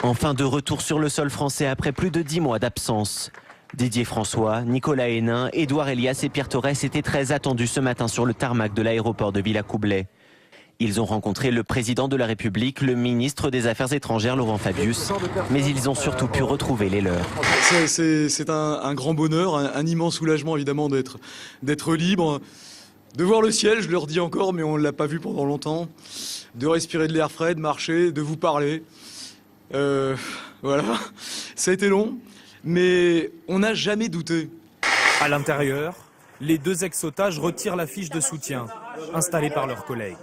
Enfin de retour sur le sol français après plus de 10 mois d'absence. Didier François, Nicolas Hénin, Édouard Elias et Pierre Torres étaient très attendus ce matin sur le tarmac de l'aéroport de Villacoublay. Ils ont rencontré le président de la République, le ministre des Affaires étrangères Laurent Fabius, mais ils ont surtout pu retrouver les leurs. C'est un grand bonheur, un immense soulagement évidemment d'être libre, de voir le ciel, je leur dis encore, mais on ne l'a pas vu pendant longtemps, de respirer de l'air frais, de marcher, de vous parler. Voilà, ça a été long, mais on n'a jamais douté. À l'intérieur, les deux ex-otages retirent la fiche de soutien installée par leurs collègues.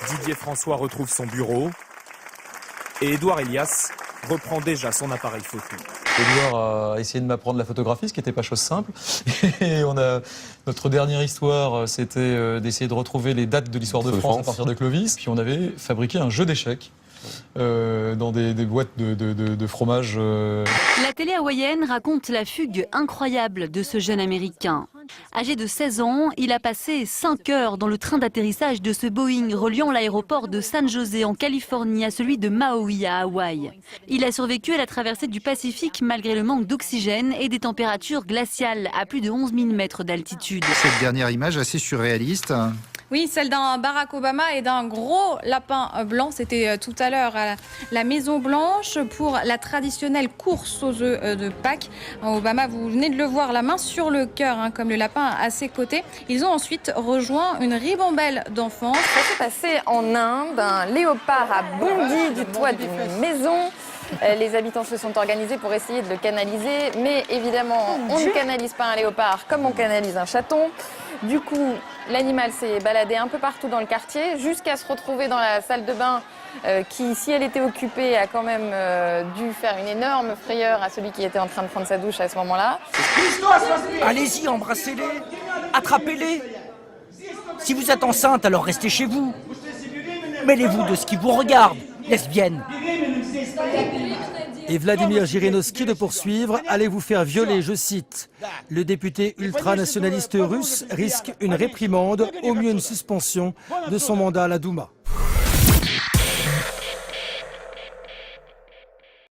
Didier François retrouve son bureau et Édouard Elias reprend déjà son appareil photo. Édouard a essayé de m'apprendre la photographie, ce qui n'était pas chose simple. Et notre dernière histoire, c'était d'essayer de retrouver les dates de l'histoire de France à partir de Clovis. Puis on avait fabriqué un jeu d'échecs dans des boîtes de fromage. La télé hawaïenne raconte la fugue incroyable de ce jeune Américain. Âgé de 16 ans, il a passé 5 heures dans le train d'atterrissage de ce Boeing reliant l'aéroport de San José en Californie à celui de Maui à Hawaï. Il a survécu à la traversée du Pacifique malgré le manque d'oxygène et des températures glaciales à plus de 11 000 mètres d'altitude. Cette dernière image assez surréaliste. Oui, celle d'un Barack Obama et d'un gros lapin blanc. C'était tout à l'heure à la Maison Blanche pour la traditionnelle course aux œufs de Pâques. Obama, vous venez de le voir, la main sur le cœur, comme le lapin à ses côtés. Ils ont ensuite rejoint une ribambelle d'enfants. Ça s'est passé en Inde. Un léopard a bondi du toit d'une maison. Les habitants se sont organisés pour essayer de le canaliser. Mais évidemment, on ne canalise pas un léopard comme on canalise un chaton. Du coup, l'animal s'est baladé un peu partout dans le quartier jusqu'à se retrouver dans la salle de bain qui, si elle était occupée, a quand même dû faire une énorme frayeur à celui qui était en train de prendre sa douche à ce moment-là. Allez-y, embrassez-les, attrapez-les. Si vous êtes enceinte, alors restez chez vous. Mêlez-vous de ce qui vous regarde, lesbienne. Et Vladimir Jirinovski de poursuivre, allez vous faire violer, je cite. Le député ultranationaliste russe risque une réprimande, au mieux une suspension de son mandat à la Douma.